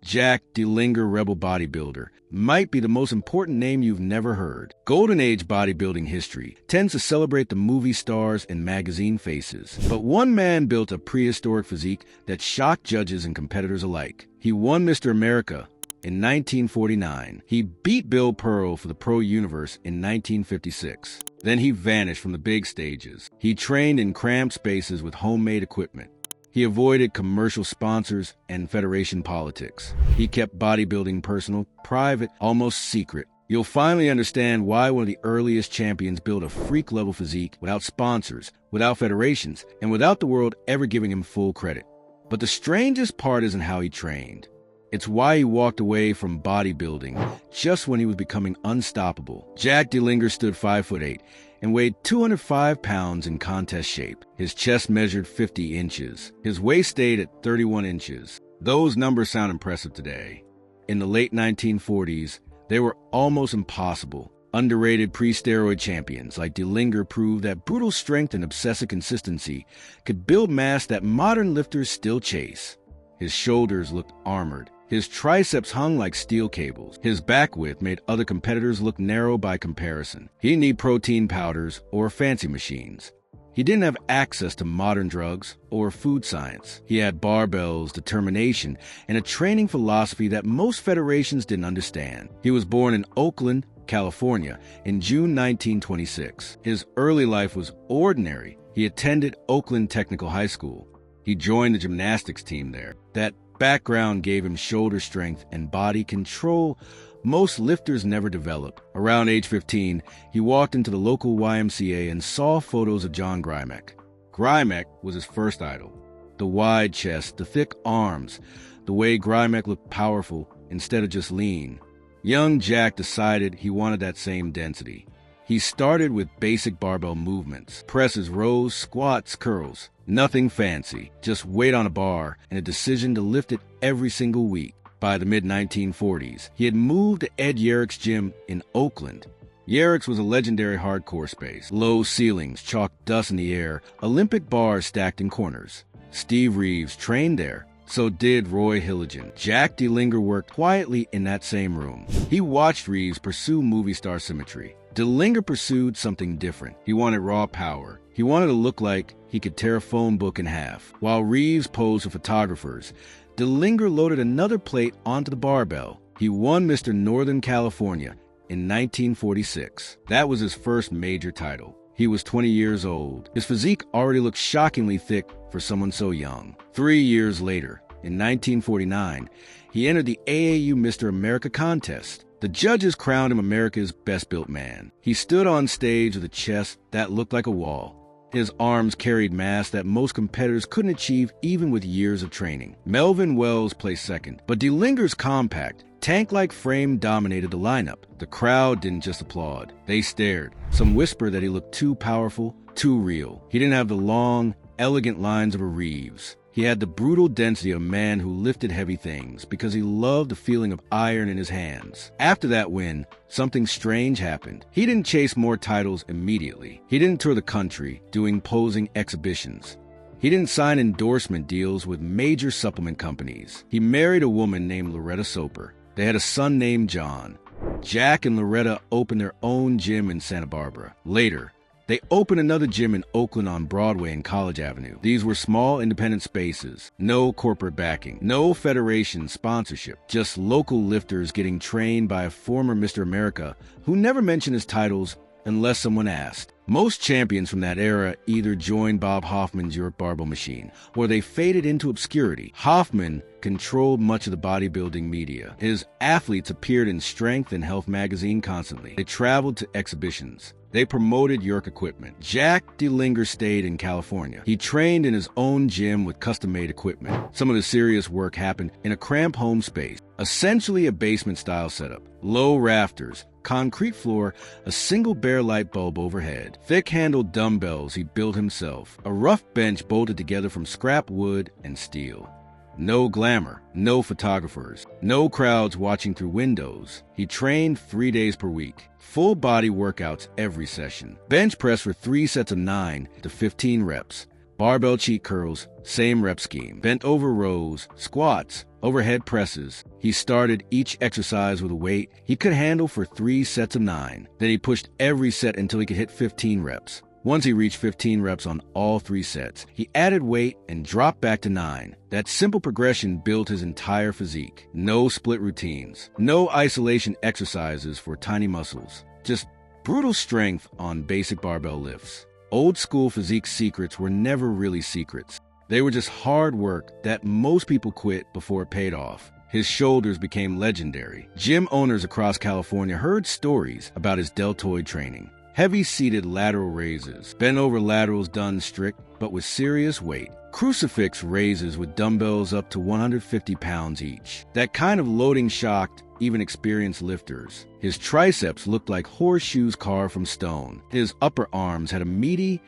Jack Delinger, rebel bodybuilder, might be the most important name you've never heard. Golden Age bodybuilding history tends to celebrate the movie stars and magazine faces. But one man built a prehistoric physique that shocked judges and competitors alike. He won Mr. America in 1949. He beat Bill Pearl for the Pro Universe in 1956. Then he vanished from the big stages. He trained in cramped spaces with homemade equipment. He avoided commercial sponsors and federation politics. He kept bodybuilding personal, private, almost secret. You'll finally understand why one of the earliest champions built a freak-level physique without sponsors, without federations, and without the world ever giving him full credit. But the strangest part isn't how he trained. It's why he walked away from bodybuilding just when he was becoming unstoppable. Jack Delinger stood 5'8" and weighed 205 pounds in contest shape. His chest measured 50 inches. His waist stayed at 31 inches. Those numbers sound impressive today. In the late 1940s, they were almost impossible. Underrated pre-steroid champions like Delinger proved that brutal strength and obsessive consistency could build mass that modern lifters still chase. His shoulders looked armored. His triceps hung like steel cables. His back width made other competitors look narrow by comparison. He didn't need protein powders or fancy machines. He didn't have access to modern drugs or food science. He had barbells, determination, and a training philosophy that most federations didn't understand. He was born in Oakland, California, in June 1926. His early life was ordinary. He attended Oakland Technical High School. He joined the gymnastics team there. That background gave him shoulder strength and body control most lifters never develop. Around age 15, he walked into the local YMCA and saw photos of John Grymek. Grymek was his first idol. The wide chest, the thick arms, the way Grymek looked powerful instead of just lean. Young Jack decided he wanted that same density. He started with basic barbell movements, presses, rows, squats, curls. Nothing fancy, just weight on a bar and a decision to lift it every single week. By the mid-1940s, he had moved to Ed Yarick's gym in Oakland. Yarick's was a legendary hardcore space. Low ceilings, chalk dust in the air, Olympic bars stacked in corners. Steve Reeves trained there. So did Roy Hilligan. Jack Delinger worked quietly in that same room. He watched Reeves pursue movie star symmetry. Delinger pursued something different. He wanted raw power. He wanted to look like he could tear a phone book in half. While Reeves posed for photographers, Delinger loaded another plate onto the barbell. He won Mr. Northern California in 1946. That was his first major title. He was 20 years old. His physique already looked shockingly thick for someone so young. 3 years later, in 1949, he entered the AAU Mr. America contest. The judges crowned him America's best-built man. He stood on stage with a chest that looked like a wall. His arms carried mass that most competitors couldn't achieve even with years of training. Melvin Wells placed second, but Delinger's compact, tank-like frame dominated the lineup. The crowd didn't just applaud. They stared. Some whispered that he looked too powerful, too real. He didn't have the long, elegant lines of a Reeves. He had the brutal density of a man who lifted heavy things because he loved the feeling of iron in his hands. After that win, something strange happened. He didn't chase more titles immediately. He didn't tour the country doing posing exhibitions. He didn't sign endorsement deals with major supplement companies. He married a woman named Loretta Soper. They had a son named John. Jack and Loretta opened their own gym in Santa Barbara. Later, they opened another gym in Oakland on Broadway and College Avenue. These were small, independent spaces. No corporate backing. No federation sponsorship. Just local lifters getting trained by a former Mr. America who never mentioned his titles unless someone asked. Most champions from that era either joined Bob Hoffman's York Barbell Machine or they faded into obscurity. Hoffman controlled much of the bodybuilding media. His athletes appeared in Strength and Health magazine constantly. They traveled to exhibitions. They promoted York equipment. Jack Delinger stayed in California. He trained in his own gym with custom-made equipment. Some of the serious work happened in a cramped home space, essentially a basement-style setup. Low rafters, concrete floor, a single bare light bulb overhead. Thick-handled dumbbells he built himself. A rough bench bolted together from scrap wood and steel. No glamour, no photographers, no crowds watching through windows. He trained 3 days per week. Full body workouts every session. Bench press for 3 sets of 9 to 15 reps. Barbell cheat curls, same rep scheme. Bent over rows, squats, overhead presses. He started each exercise with a weight he could handle for 3 sets of 9. Then he pushed every set until he could hit 15 reps. Once he reached 15 reps on all 3 sets, he added weight and dropped back to 9. That simple progression built his entire physique. No split routines, no isolation exercises for tiny muscles, just brutal strength on basic barbell lifts. Old school physique secrets were never really secrets. They were just hard work that most people quit before it paid off. His shoulders became legendary. Gym owners across California heard stories about his deltoid training. Heavy-seated lateral raises, bent-over laterals done strict but with serious weight, crucifix raises with dumbbells up to 150 pounds each. That kind of loading shocked even experienced lifters. His triceps looked like horseshoes carved from stone. His upper arms had a meaty,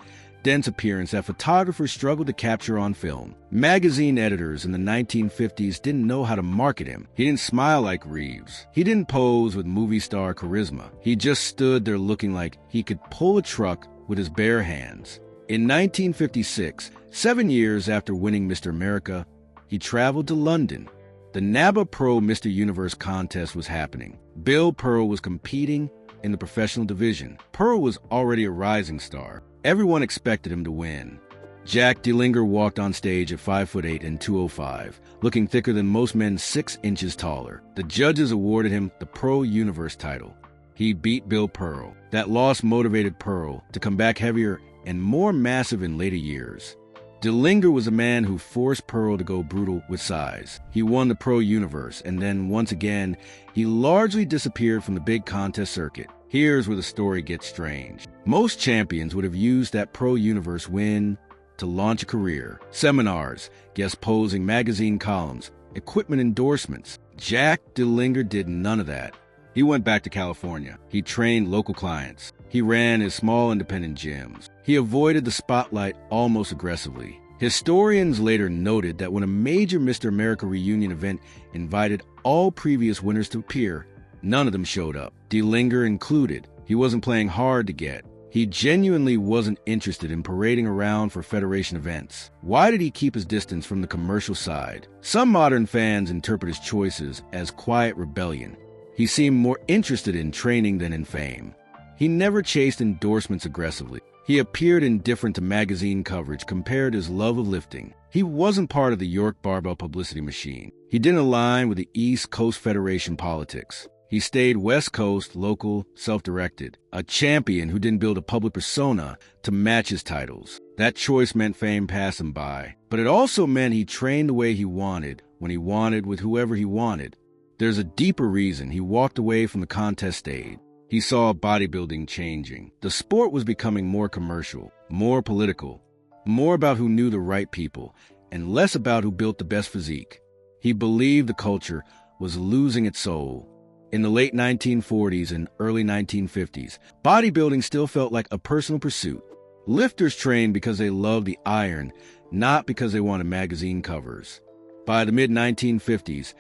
dense appearance that photographers struggled to capture on film. Magazine editors in the 1950s didn't know how to market him. He didn't smile like Reeves. He didn't pose with movie star charisma. He just stood there looking like he could pull a truck with his bare hands. In 1956, 7 years after winning Mr. America, he traveled to London. The NABBA Pro Mr. Universe contest was happening. Bill Pearl was competing in the professional division. Pearl was already a rising star. Everyone expected him to win. Jack Delinger walked on stage at 5'8" and 205, looking thicker than most men 6 inches taller. The judges awarded him the Pro Universe title. He beat Bill Pearl. That loss motivated Pearl to come back heavier and more massive in later years. Delinger was a man who forced Pearl to go brutal with size. He won the Pro Universe, and then once again, he largely disappeared from the big contest circuit. Here's where the story gets strange. Most champions would have used that Pro Universe win to launch a career. Seminars, guest posing, magazine columns, equipment endorsements. Jack Delinger did none of that. He went back to California. He trained local clients. He ran his small independent gyms. He avoided the spotlight almost aggressively. Historians later noted that when a major Mr. America reunion event invited all previous winners to appear, none of them showed up, Delinger included. He wasn't playing hard to get. He genuinely wasn't interested in parading around for Federation events. Why did he keep his distance from the commercial side? Some modern fans interpret his choices as quiet rebellion. He seemed more interested in training than in fame. He never chased endorsements aggressively. He appeared indifferent to magazine coverage compared his love of lifting. He wasn't part of the York barbell publicity machine. He didn't align with the East Coast Federation politics. He stayed West Coast, local, self-directed, a champion who didn't build a public persona to match his titles. That choice meant fame passed him by, but it also meant he trained the way he wanted, when he wanted, with whoever he wanted. There's a deeper reason he walked away from the contest stage. He saw bodybuilding changing. The sport was becoming more commercial, more political, more about who knew the right people, and less about who built the best physique. He believed the culture was losing its soul. In the late 1940s and early 1950s, bodybuilding still felt like a personal pursuit. Lifters trained because they loved the iron, not because they wanted magazine covers. By the mid-1950s,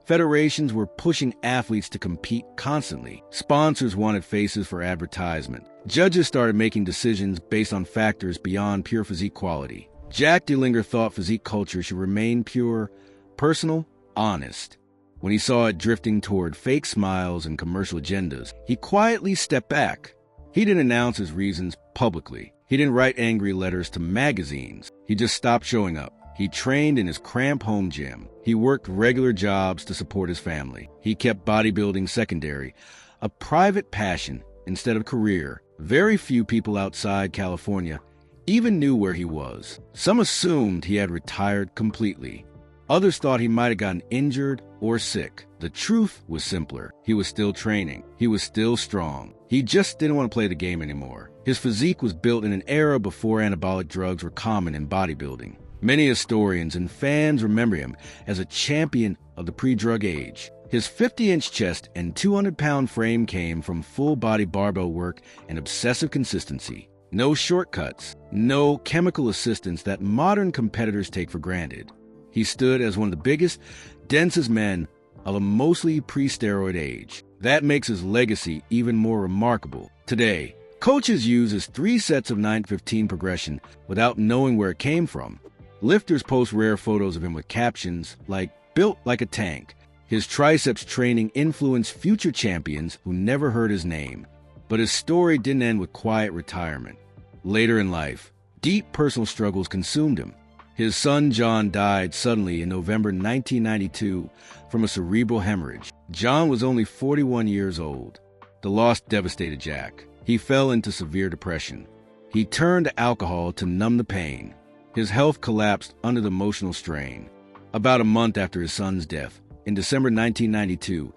federations were pushing athletes to compete constantly. Sponsors wanted faces for advertisement. Judges started making decisions based on factors beyond pure physique quality. Jack Delinger thought physique culture should remain pure, personal, honest. When he saw it drifting toward fake smiles and commercial agendas, he quietly stepped back. He didn't announce his reasons publicly. He didn't write angry letters to magazines. He just stopped showing up. He trained in his cramped home gym. He worked regular jobs to support his family. He kept bodybuilding secondary, a private passion instead of career. Very few people outside California even knew where he was. Some assumed he had retired completely. Others thought he might have gotten injured or sick. The truth was simpler. He was still training. He was still strong. He just didn't want to play the game anymore. His physique was built in an era before anabolic drugs were common in bodybuilding. Many historians and fans remember him as a champion of the pre-drug age. His 50-inch chest and 200-pound frame came from full-body barbell work and obsessive consistency. No shortcuts, no chemical assistance that modern competitors take for granted. He stood as one of the biggest, densest men of a mostly pre-steroid age. That makes his legacy even more remarkable. Today, coaches use his 3 sets of 9-15 progression without knowing where it came from. Lifters post rare photos of him with captions like, built like a tank. His triceps training influenced future champions who never heard his name. But his story didn't end with quiet retirement. Later in life, deep personal struggles consumed him. His son John died suddenly in November 1992 from a cerebral hemorrhage. John was only 41 years old. The loss devastated Jack. He fell into severe depression. He turned to alcohol to numb the pain. His health collapsed under the emotional strain. About a month after his son's death, in December 1992,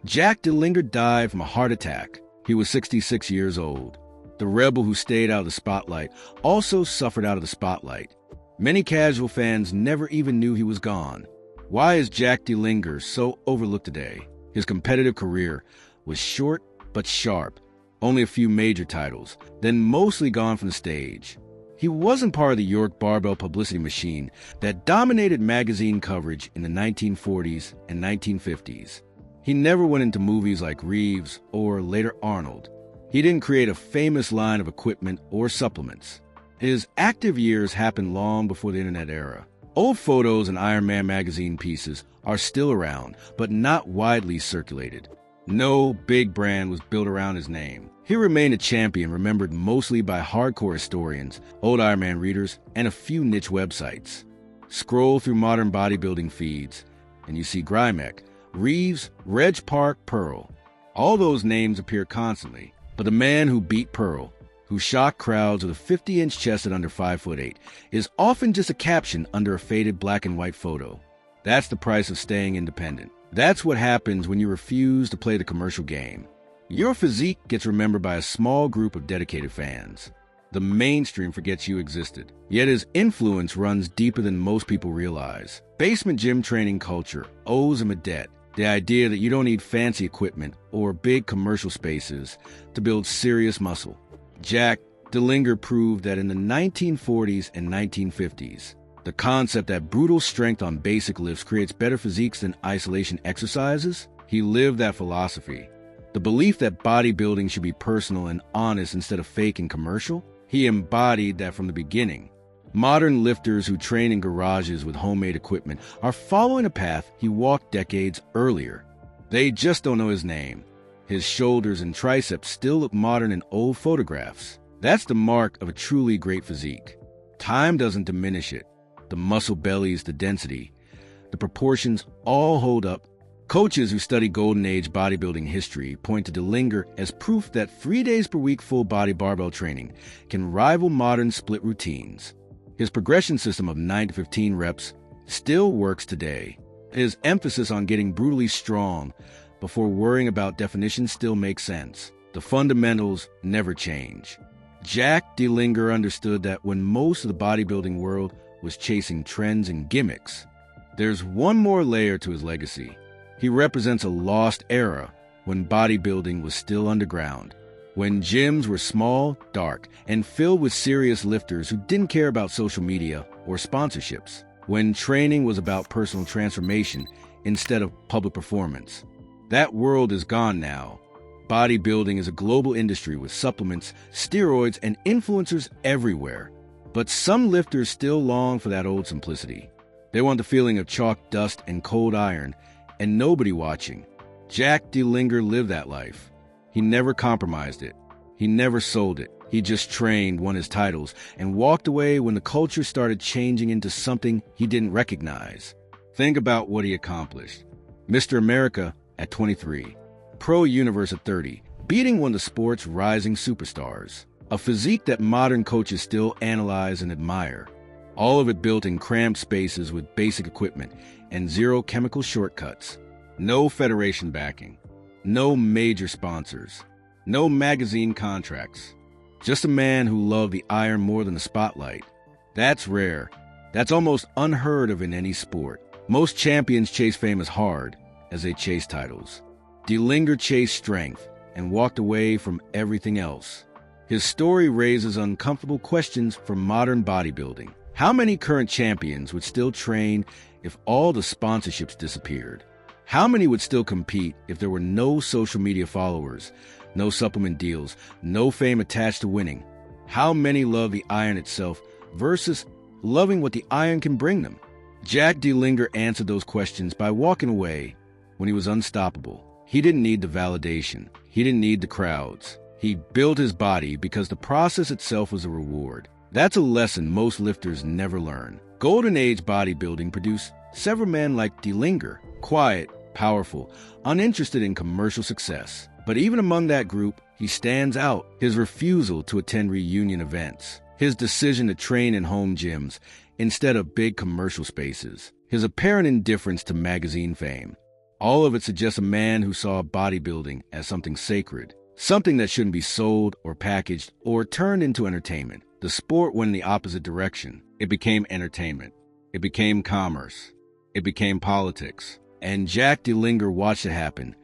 Jack Delinger died from a heart attack. He was 66 years old. The rebel who stayed out of the spotlight also suffered out of the spotlight. Many casual fans never even knew he was gone. Why is Jack Delinger so overlooked today? His competitive career was short but sharp. Only a few major titles, then mostly gone from the stage. He wasn't part of the York barbell publicity machine that dominated magazine coverage in the 1940s and 1950s. He never went into movies like Reeves or later Arnold. He didn't create a famous line of equipment or supplements. His active years happened long before the internet era. Old photos and Iron Man magazine pieces are still around, but not widely circulated. No big brand was built around his name. He remained a champion remembered mostly by hardcore historians, old Iron Man readers, and a few niche websites. Scroll through modern bodybuilding feeds, and you see Grymek, Reeves, Reg Park, Pearl. All those names appear constantly, but the man who beat Pearl, who shocked crowds with a 50-inch chest at under 5'8", is often just a caption under a faded black and white photo. That's the price of staying independent. That's what happens when you refuse to play the commercial game. Your physique gets remembered by a small group of dedicated fans. The mainstream forgets you existed. Yet his influence runs deeper than most people realize. Basement gym training culture owes him a debt. The idea that you don't need fancy equipment or big commercial spaces to build serious muscle. Jack Delinger proved that in the 1940s and 1950s, the concept that brutal strength on basic lifts creates better physiques than isolation exercises, he lived that philosophy. The belief that bodybuilding should be personal and honest instead of fake and commercial, he embodied that from the beginning. Modern lifters who train in garages with homemade equipment are following a path he walked decades earlier. They just don't know his name. His shoulders and triceps still look modern in old photographs. That's the mark of a truly great physique. Time doesn't diminish it. The muscle bellies, the density, the proportions all hold up. Coaches who study Golden Age bodybuilding history point to Delinger as proof that 3 days per week full body barbell training can rival modern split routines. His progression system of 9 to 15 reps still works today. His emphasis on getting brutally strong before worrying about definition still makes sense. The fundamentals never change. Jack Delinger understood that when most of the bodybuilding world was chasing trends and gimmicks, there's one more layer to his legacy. He represents a lost era when bodybuilding was still underground, when gyms were small, dark, and filled with serious lifters who didn't care about social media or sponsorships, when training was about personal transformation instead of public performance. That world is gone now. Bodybuilding is a global industry with supplements, steroids, and influencers everywhere. But some lifters still long for that old simplicity. They want the feeling of chalk dust and cold iron, and nobody watching. Jack Delinger lived that life. He never compromised it. He never sold it. He just trained, won his titles, and walked away when the culture started changing into something he didn't recognize. Think about what he accomplished. Mr. America at 23. Pro Universe at 30, beating one of the sport's rising superstars. A physique that modern coaches still analyze and admire. All of it built in cramped spaces with basic equipment and zero chemical shortcuts. No federation backing. No major sponsors. No magazine contracts. Just a man who loved the iron more than the spotlight. That's rare. That's almost unheard of in any sport. Most champions chase fame as hard as they chase titles. Delinger chased strength and walked away from everything else. His story raises uncomfortable questions for modern bodybuilding. How many current champions would still train if all the sponsorships disappeared? How many would still compete if there were no social media followers, no supplement deals, no fame attached to winning? How many love the iron itself versus loving what the iron can bring them? Jack Delinger answered those questions by walking away when he was unstoppable. He didn't need the validation. He didn't need the crowds. He built his body because the process itself was a reward. That's a lesson most lifters never learn. Golden Age bodybuilding produced several men like Delinger, quiet, powerful, uninterested in commercial success. But even among that group, he stands out. His refusal to attend reunion events, his decision to train in home gyms instead of big commercial spaces, his apparent indifference to magazine fame. All of it suggests a man who saw bodybuilding as something sacred, something that shouldn't be sold or packaged or turned into entertainment. The sport went in the opposite direction. It became entertainment. It became commerce. It became politics. And Jack Delinger watched it happen,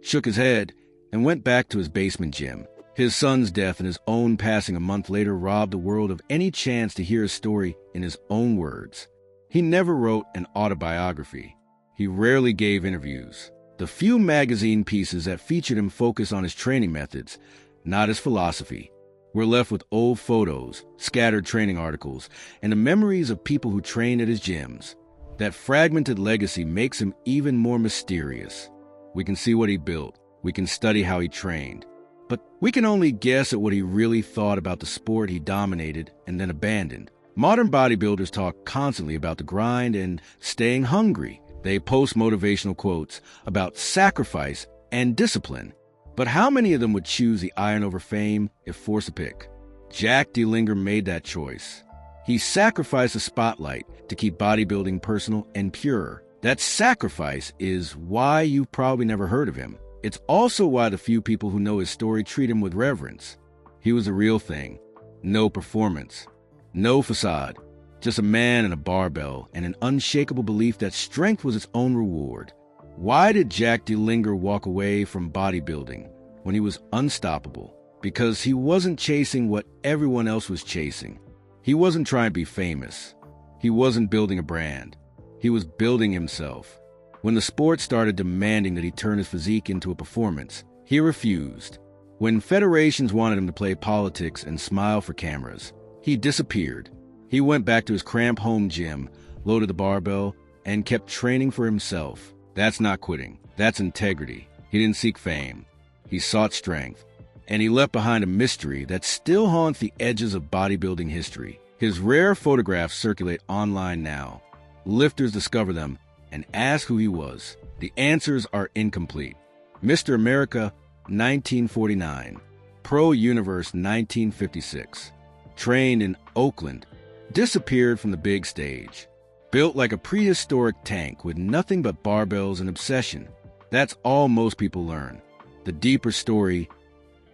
shook his head, and went back to his basement gym. His son's death and his own passing a month later robbed the world of any chance to hear his story in his own words. He never wrote an autobiography. He rarely gave interviews. The few magazine pieces that featured him focused on his training methods, not his philosophy. We're left with old photos, scattered training articles, and the memories of people who trained at his gyms. That fragmented legacy makes him even more mysterious. We can see what he built. We can study how he trained. But we can only guess at what he really thought about the sport he dominated and then abandoned. Modern bodybuilders talk constantly about the grind and staying hungry. They post motivational quotes about sacrifice and discipline. But how many of them would choose the iron over fame if forced to pick? Jack Delinger made that choice. He sacrificed the spotlight to keep bodybuilding personal and pure. That sacrifice is why you've probably never heard of him. It's also why the few people who know his story treat him with reverence. He was a real thing. No performance. No facade. Just a man and a barbell and an unshakable belief that strength was its own reward. Why did Jack Delinger walk away from bodybuilding when he was unstoppable? Because he wasn't chasing what everyone else was chasing. He wasn't trying to be famous. He wasn't building a brand. He was building himself. When the sport started demanding that he turn his physique into a performance, he refused. When federations wanted him to play politics and smile for cameras, he disappeared. He went back to his cramped home gym, loaded the barbell, and kept training for himself. That's not quitting. That's integrity. He didn't seek fame. He sought strength. And he left behind a mystery that still haunts the edges of bodybuilding history. His rare photographs circulate online now. Lifters discover them and ask who he was. The answers are incomplete. Mr. America, 1949. Pro Universe, 1956. Trained in Oakland. Disappeared from the big stage. Built like a prehistoric tank with nothing but barbells and obsession. That's all most people learn. The deeper story,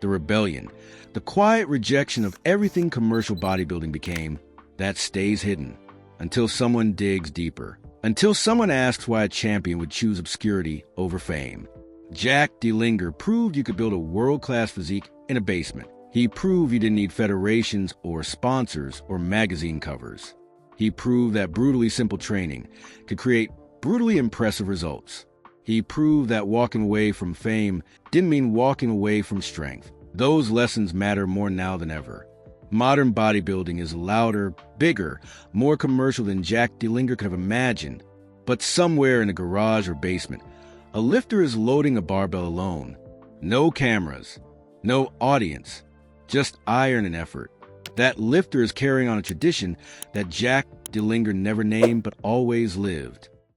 the rebellion, the quiet rejection of everything commercial bodybuilding became, that stays hidden until someone digs deeper. Until someone asks why a champion would choose obscurity over fame. Jack Delinger proved you could build a world-class physique in a basement. He proved you didn't need federations or sponsors or magazine covers. He proved that brutally simple training could create brutally impressive results. He proved that walking away from fame didn't mean walking away from strength. Those lessons matter more now than ever. Modern bodybuilding is louder, bigger, more commercial than Jack Delinger could have imagined. But somewhere in a garage or basement, a lifter is loading a barbell alone. No cameras, no audience, just iron and effort. That lifter is carrying on a tradition that Jack Delinger never named but always lived.